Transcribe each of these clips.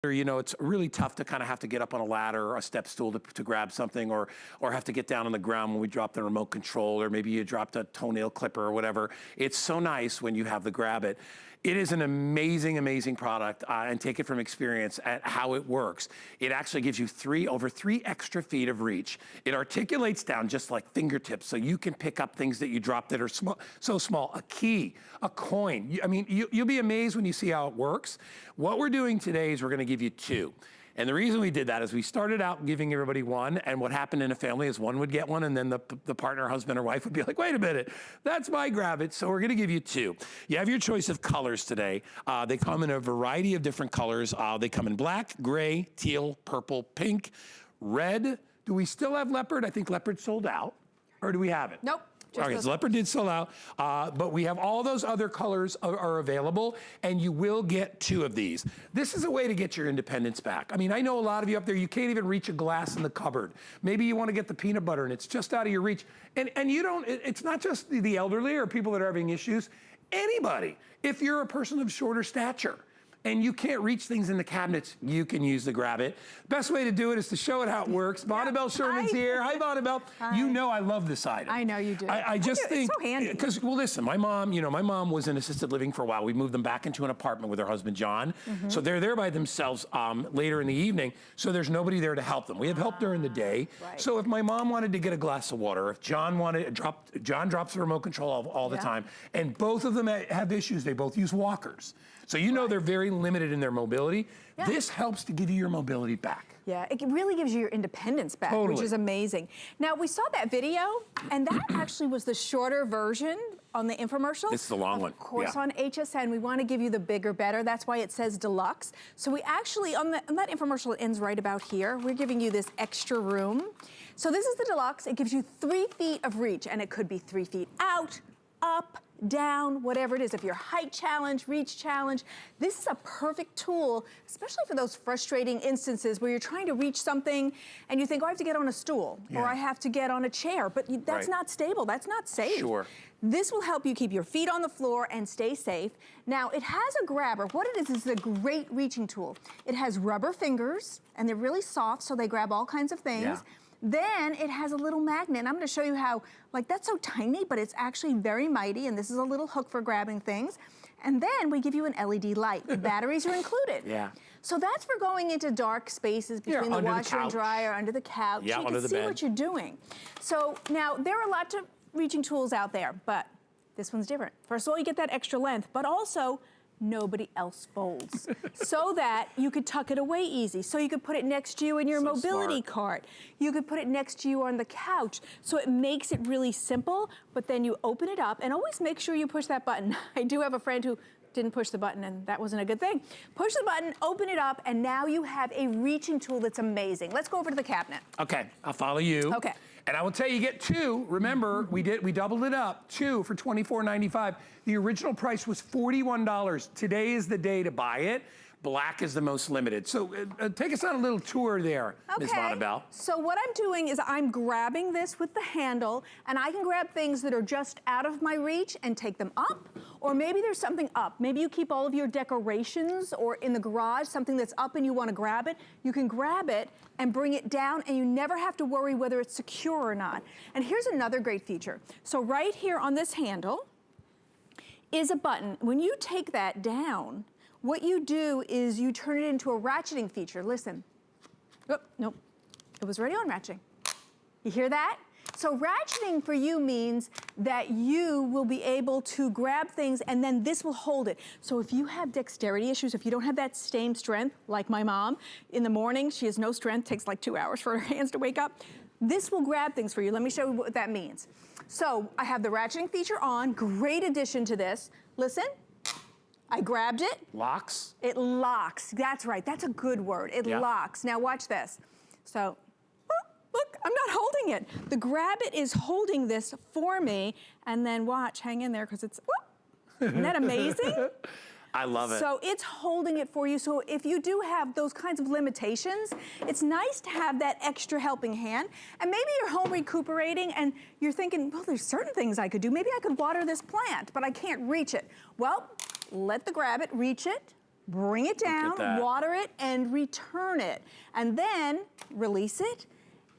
You know, it's really tough to kind of have to get up on a ladder or a step stool to grab something, or have to get down on the ground when we drop the remote control, or maybe you dropped a toenail clipper or whatever. It's so nice when you have the GrabIt. It is an amazing, amazing product, and take it from experience at how it works. It actually gives you over 3 extra feet of reach. It articulates down just like fingertips, so you can pick up things that you dropped that are so small. A key, a coin. I mean, you'll be amazed when you see how it works. What we're doing today is we're gonna give you 2. And the reason we did that is we started out giving everybody 1, and what happened in a family is one would get one, and then the partner, husband or wife would be like, wait a minute, that's my GrabIt, so we're gonna give you 2. You have your choice of colors today. They come in a variety of different colors. They come in black, gray, teal, purple, pink, red. Do we still have leopard? I think leopard sold out, or do we have it? Nope. Okay, so leopard did sell out, but we have all those other colors are available, and you will get 2 of these. This is a way to get your independence back. I mean, I know a lot of you up there, you can't even reach a glass in the cupboard. Maybe you want to get the peanut butter and it's just out of your reach. And you don't, it's not just the elderly or people that are having issues. Anybody, if you're a person of shorter stature, and you can't reach things in the cabinets, you can use the GrabIt. Best way to do it is to show it how it works. Bonnabelle Sherman's here. Hi, Bonnabelle. You know I love this item. I know you do. I just think, it's so handy. Because, well, listen, my mom, you know, my mom was in assisted living for a while. We moved them back into an apartment with her husband, John. So they're there by themselves later in the evening, so there's nobody there to help them. We have help during the day. Right. So if my mom wanted to get a glass of water, if John wanted, John drops the remote control all the time, and both of them have issues. They both use walkers. So you know they're very limited in their mobility. Yeah. This helps to give you your mobility back. Yeah, it really gives you your independence back, which is amazing. Now, we saw that video, and that actually was the shorter version on the infomercial. This is the long one. Of course, on HSN, we want to give you the bigger, better. That's why it says deluxe. So we actually, on that infomercial, it ends right about here. We're giving you this extra room. So this is the deluxe. It gives you 3 feet of reach, and it could be 3 feet out, up, down, whatever it is. If you're height challenge, reach challenge, this is a perfect tool, especially for those frustrating instances where you're trying to reach something and you think, oh, I have to get on a stool or I have to get on a chair, but that's not stable, that's not safe. Sure. This will help you keep your feet on the floor and stay safe. Now, it has a grabber. What it is a great reaching tool. It has rubber fingers, and they're really soft, so they grab all kinds of things. Yeah. Then it has a little magnet, and I'm gonna show you how, like, that's so tiny, but it's actually very mighty, and this is a little hook for grabbing things. And then we give you an LED light. The batteries are included. Yeah. So that's for going into dark spaces between the washer and dryer, under the couch. Yeah, you under can the see bed. what you're doing. So now, there are lots of reaching tools out there, but this one's different. First of all, you get that extra length, but also, nobody else folds. So that you could tuck it away easy. So you could put it next to you in your mobility cart. You could put it next to you on the couch. So it makes it really simple, but then you open it up and always make sure you push that button. I do have a friend who didn't push the button, and that wasn't a good thing. Push the button, open it up, and now you have a reaching tool that's amazing. Let's go over to the cabinet. Okay, I'll follow you. Okay. And I will tell you, you get 2. Remember, we doubled it up. 2 for $24.95. The original price was $41. Today is the day to buy it. Black is the most limited. So take us on a little tour there, Ms. Bonnabelle. So what I'm doing is I'm grabbing this with the handle, and I can grab things that are just out of my reach and take them up, or maybe there's something up. Maybe you keep all of your decorations or in the garage, something that's up and you want to grab it. You can grab it and bring it down, and you never have to worry whether it's secure or not. And here's another great feature. So right here on this handle is a button. When you take that down, what you do is you turn it into a ratcheting feature. Listen. Oh, nope. It was already on ratcheting. You hear that? So ratcheting for you means that you will be able to grab things and then this will hold it. So if you have dexterity issues, if you don't have that same strength, like my mom, in the morning, she has no strength, takes like 2 hours for her hands to wake up, this will grab things for you. Let me show you what that means. So I have the ratcheting feature on, great addition to this. Listen. I grabbed it. Locks? It locks. That's right. That's a good word. It locks. Now watch this. So, look, I'm not holding it. The GrabIt is holding this for me. And then watch, hang in there because it's, isn't that amazing? I love it. So it's holding it for you. So if you do have those kinds of limitations, it's nice to have that extra helping hand. And maybe you're home recuperating and you're thinking, well, there's certain things I could do. Maybe I could water this plant, but I can't reach it. Well, let the GrabIt reach it, bring it down, that. water it, and return it. And then release it.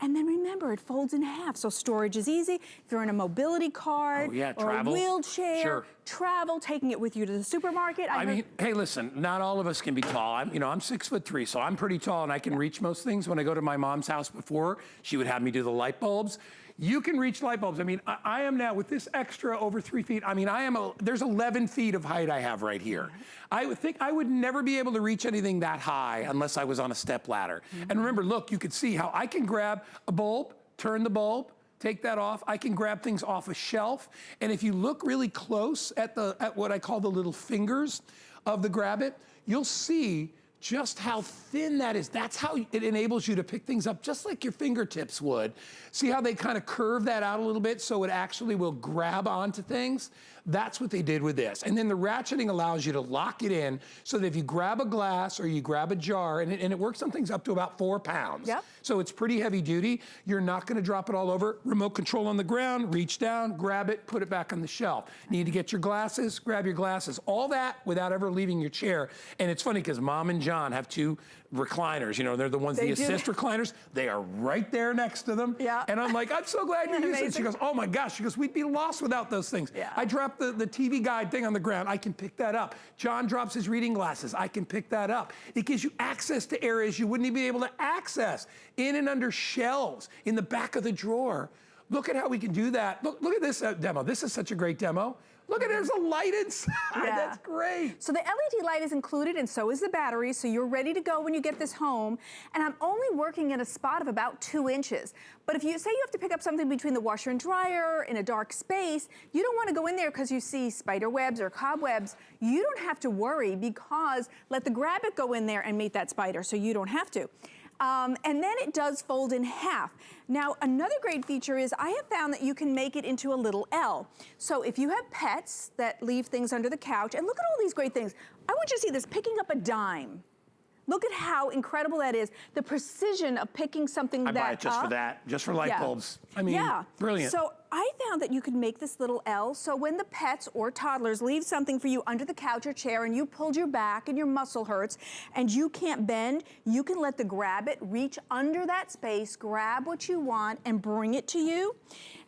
And then remember, it folds in half, so storage is easy. If you're in a mobility cart or travel. a wheelchair, Sure. travel, taking it with you to the supermarket. I mean, hey, listen, not all of us can be tall. I'm 6'3", so I'm pretty tall and I can reach most things. When I go to my mom's house before, she would have me do the light bulbs. You can reach light bulbs. I mean, I am now with this extra over 3 feet. I mean, there's 11 feet of height I have right here. I would think I would never be able to reach anything that high unless I was on a step ladder. And remember, look, you can see how I can grab a bulb, turn the bulb, take that off. I can grab things off a shelf. And if you look really close at what I call the little fingers of the GrabIt, you'll see just how thin that is. That's how it enables you to pick things up just like your fingertips would. See how they kind of curve that out a little bit so it actually will grab onto things? That's what they did with this. And then the ratcheting allows you to lock it in so that if you grab a glass or you grab a jar, and it works on things up to about 4 pounds. Yep. So it's pretty heavy duty. You're not gonna drop it all over. Remote control on the ground, reach down, grab it, put it back on the shelf. Need to get your glasses, grab your glasses. All that without ever leaving your chair. And it's funny because Mom and John have 2 recliners. You know, they're the ones, the assist recliners. They are right there next to them. Yeah. And I'm like, I'm so glad you're using it. She goes, oh my gosh. She goes, we'd be lost without those things. Yeah. I dropped the TV guide thing on the ground. I can pick that up. John drops his reading glasses. I can pick that up. It gives you access to areas you wouldn't even be able to access. In and under shelves, in the back of the drawer. Look at how we can do that. Look at this demo. This is such a great demo. Look at there's a light inside. Yeah. That's great. So the LED light is included and so is the battery, so you're ready to go when you get this home. And I'm only working in a spot of about 2 inches. But if you say you have to pick up something between the washer and dryer in a dark space, you don't want to go in there because you see spider webs or cobwebs. You don't have to worry because let the GrabIt go in there and meet that spider, so you don't have to. And then it does fold in half. Now, another great feature is I have found that you can make it into a little L. So if you have pets that leave things under the couch, and look at all these great things. I want you to see this, picking up a dime. Look at how incredible that is. The precision of picking something that up. I buy it just for that, just for light bulbs. I mean, brilliant. So I found that you could make this little L, so when the pets or toddlers leave something for you under the couch or chair and you pulled your back and your muscle hurts and you can't bend, you can let the GrabIt reach under that space, grab what you want and bring it to you.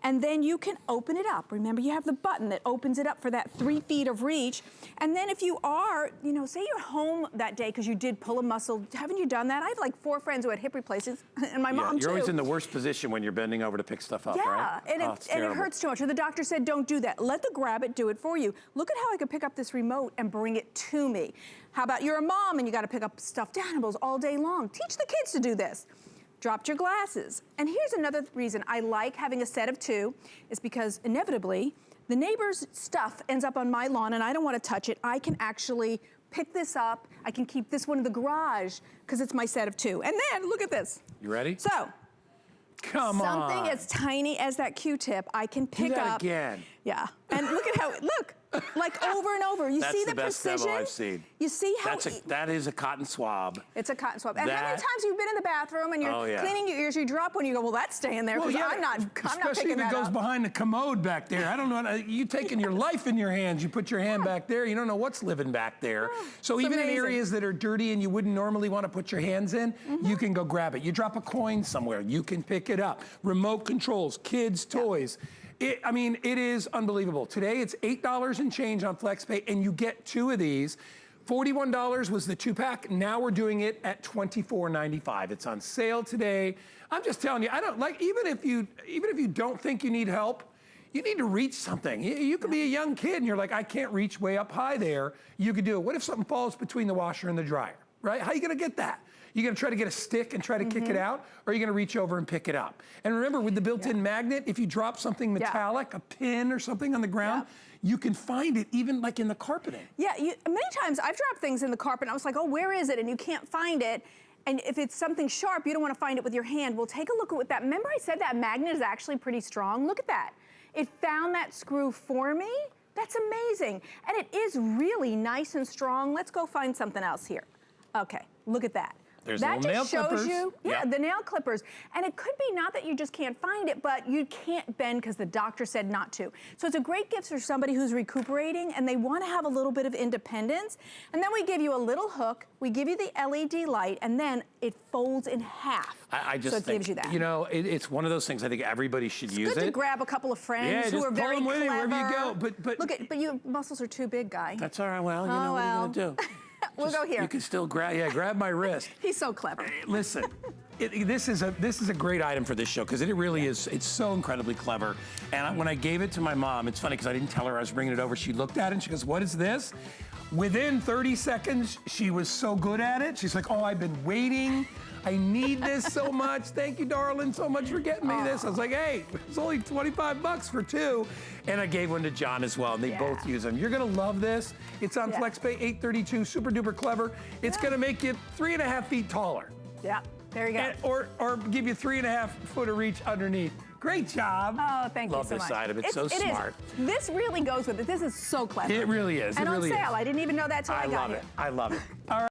And then you can open it up. Remember, you have the button that opens it up for that 3 feet of reach. And then if you are, say you're home that day because you did pull a muscle, haven't you done that? I have like 4 friends who had hip replacements, and my mom too. You're always in the worst position when you're bending over to pick stuff up, right? Yeah, and it hurts too much. So the doctor said, don't do that. Let the GrabIt do it for you. Look at how I could pick up this remote and bring it to me. How about you're a mom and you got to pick up stuffed animals all day long? Teach the kids to do this. Dropped your glasses. And here's another reason I like having a set of 2 is because inevitably the neighbor's stuff ends up on my lawn and I don't want to touch it. I can actually pick this up. I can keep this one in the garage because it's my set of 2. And then look at this. You ready? So, come on. Something as tiny as that Q-tip I can pick up. Do that again. Yeah. And look at how, look, like over and over. You see the precision? That's the best demo I've seen. You see how that is a cotton swab. It's a cotton swab. And how many times you've been in the bathroom and you're cleaning your ears, you drop one, you go, well, that's staying there because I'm not picking that up. Especially if it goes behind the commode back there. I don't know, you taking your life in your hands, you put your hand back there, you don't know what's living back there. So even in areas that are dirty and you wouldn't normally want to put your hands in, you can go grab it. You drop a coin somewhere, you can pick it up. Remote controls, kids' toys. I mean, it is unbelievable. Today, it's $8 and change on FlexPay, and you get 2 of these. $41 was the 2-pack. Now we're doing it at $24.95. It's on sale today. I'm just telling you, I don't like, even if you don't think you need help, you need to reach something. You could be a young kid and you're like, I can't reach way up high there. You could do it. What if something falls between the washer and the dryer, right? How are you gonna get that? You gonna try to get a stick and try to kick it out, or are you gonna reach over and pick it up? And remember, with the built-in magnet, if you drop something metallic, a pin or something on the ground, you can find it even like in the carpeting. Yeah, many times I've dropped things in the carpet and I was like, oh, where is it? And you can't find it. And if it's something sharp, you don't wanna find it with your hand. Well, take a look at what that, remember I said that magnet is actually pretty strong? Look at that. It found that screw for me. That's amazing. And it is really nice and strong. Let's go find something else here. Okay, look at that. There's that little nail just shows clippers. you, yeah, Yep. the nail clippers. And it could be not that you just can't find it, but you can't bend because the doctor said not to. So it's a great gift for somebody who's recuperating and they want to have a little bit of independence. And then we give you a little hook, we give you the LED light, and then it folds in half. I just so it think, gives you that. you know, it's one of those things I think everybody should use Good it. to grab a couple of friends Yeah, who just are pull very them with you clever. wherever you go. But your muscles are too big, guy. that's all right. Well, you know what are you gonna do? We'll go here. You can still grab my wrist. He's so clever. Listen, this is a great item for this show because it really is. It's so incredibly clever. And when I gave it to my mom, it's funny because I didn't tell her I was bringing it over. She looked at it and she goes, "What is this?" Within 30 seconds, she was so good at it. She's like, "Oh, I've been waiting. I need this so much. Thank you, darling, so much for getting me this." I was like, "Hey, it's only 25 bucks for two." And I gave one to John as well, and they both use them. You're gonna love this. It's on FlexPay 832, super duper clever. It's gonna make you 3.5 feet taller. Yeah, there you go. And, or give you 3.5 foot of reach underneath. Great job. Oh, thank you Love so this much. item. It's so smart. This really goes with it. This is so clever. It really is. And it really on sale. is. I didn't even know that till I got love here. it. I love it. All right.